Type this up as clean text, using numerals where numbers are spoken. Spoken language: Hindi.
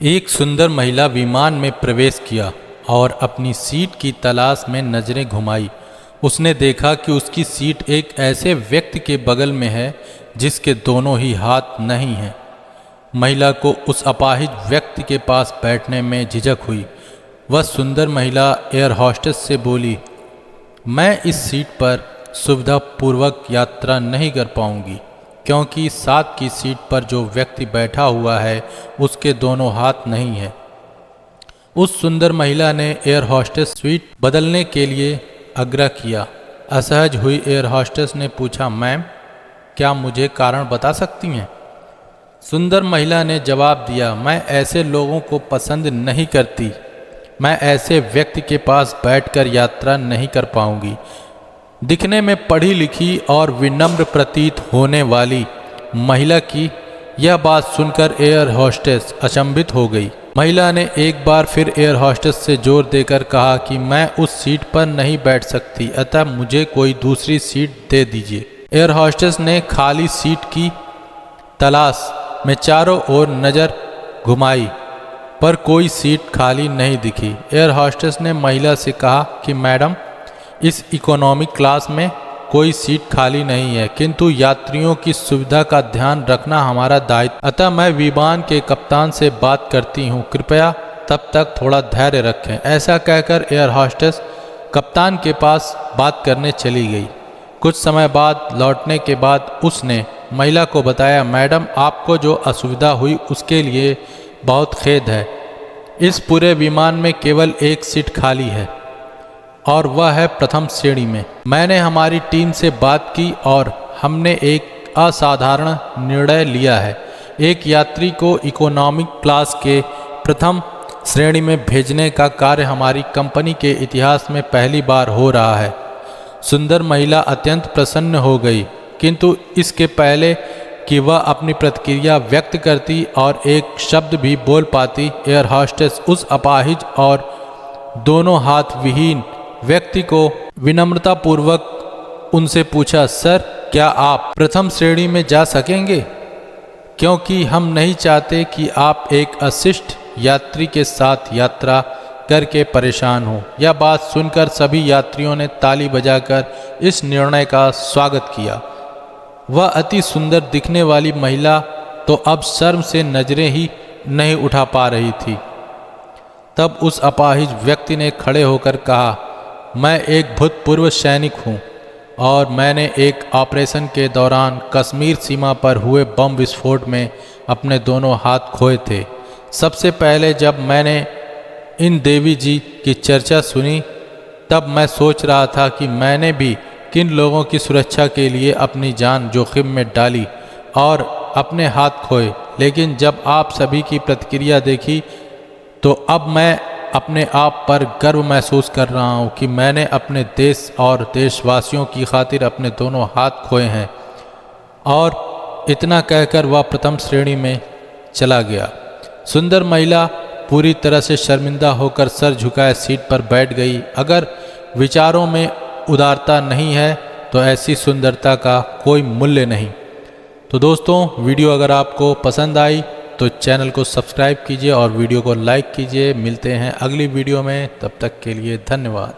एक सुंदर महिला विमान में प्रवेश किया और अपनी सीट की तलाश में नजरें घुमाई। उसने देखा कि उसकी सीट एक ऐसे व्यक्ति के बगल में है जिसके दोनों ही हाथ नहीं हैं। महिला को उस अपाहिज व्यक्ति के पास बैठने में झिझक हुई। वह सुंदर महिला एयर होस्टेस से बोली, मैं इस सीट पर सुविधापूर्वक यात्रा नहीं कर पाऊंगी क्योंकि साथ की सीट पर जो व्यक्ति बैठा हुआ है उसके दोनों हाथ नहीं हैं। उस सुंदर महिला ने एयर होस्टेस सीट बदलने के लिए आग्रह किया। असहज हुई एयर होस्टेस ने पूछा, मैम क्या मुझे कारण बता सकती हैं? सुंदर महिला ने जवाब दिया, मैं ऐसे लोगों को पसंद नहीं करती। मैं ऐसे व्यक्ति के पास बैठकर यात्रा नहीं कर पाऊंगी। दिखने में पढ़ी लिखी और विनम्र प्रतीत होने वाली महिला की यह बात सुनकर एयर होस्टेस अचंभित हो गई। महिला ने एक बार फिर एयर होस्टेस से जोर देकर कहा कि मैं उस सीट पर नहीं बैठ सकती, अतः मुझे कोई दूसरी सीट दे दीजिए। एयर होस्टेस ने खाली सीट की तलाश में चारों ओर नज़र घुमाई पर कोई सीट खाली नहीं दिखी। एयर होस्टेस ने महिला से कहा कि मैडम, इस इकोनॉमिक क्लास में कोई सीट खाली नहीं है, किंतु यात्रियों की सुविधा का ध्यान रखना हमारा दायित्व, अतः मैं विमान के कप्तान से बात करती हूँ, कृपया तब तक थोड़ा धैर्य रखें। ऐसा कहकर एयर होस्टेस कप्तान के पास बात करने चली गई। कुछ समय बाद लौटने के बाद उसने महिला को बताया, मैडम आपको जो असुविधा हुई उसके लिए बहुत खेद है। इस पूरे विमान में केवल एक सीट खाली है और वह है प्रथम श्रेणी में। मैंने हमारी टीम से बात की और हमने एक असाधारण निर्णय लिया है। एक यात्री को इकोनॉमिक क्लास के प्रथम श्रेणी में भेजने का कार्य हमारी कंपनी के इतिहास में पहली बार हो रहा है। सुंदर महिला अत्यंत प्रसन्न हो गई, किंतु इसके पहले कि वह अपनी प्रतिक्रिया व्यक्त करती और एक शब्द भी बोल पाती, एयर होस्टेस उस अपाहिज और दोनों हाथ विहीन व्यक्ति को विनम्रतापूर्वक उनसे पूछा, सर क्या आप प्रथम श्रेणी में जा सकेंगे? क्योंकि हम नहीं चाहते कि आप एक अशिष्ट यात्री के साथ यात्रा करके परेशान हो। यह बात सुनकर सभी यात्रियों ने ताली बजाकर इस निर्णय का स्वागत किया। वह अति सुंदर दिखने वाली महिला तो अब शर्म से नजरें ही नहीं उठा पा रही थी। तब उस अपाहिज व्यक्ति ने खड़े होकर कहा, मैं एक भूतपूर्व सैनिक हूँ और मैंने एक ऑपरेशन के दौरान कश्मीर सीमा पर हुए बम विस्फोट में अपने दोनों हाथ खोए थे। सबसे पहले जब मैंने इन देवी जी की चर्चा सुनी तब मैं सोच रहा था कि मैंने भी किन लोगों की सुरक्षा के लिए अपनी जान जोखिम में डाली और अपने हाथ खोए, लेकिन जब आप सभी की प्रतिक्रिया देखी तो अब मैं अपने आप पर गर्व महसूस कर रहा हूँ कि मैंने अपने देश और देशवासियों की खातिर अपने दोनों हाथ खोए हैं। और इतना कहकर वह प्रथम श्रेणी में चला गया। सुंदर महिला पूरी तरह से शर्मिंदा होकर सर झुकाए सीट पर बैठ गई। अगर विचारों में उदारता नहीं है तो ऐसी सुंदरता का कोई मूल्य नहीं। तो दोस्तों, वीडियो अगर आपको पसंद आई तो चैनल को सब्सक्राइब कीजिए और वीडियो को लाइक कीजिए। मिलते हैं अगली वीडियो में, तब तक के लिए धन्यवाद।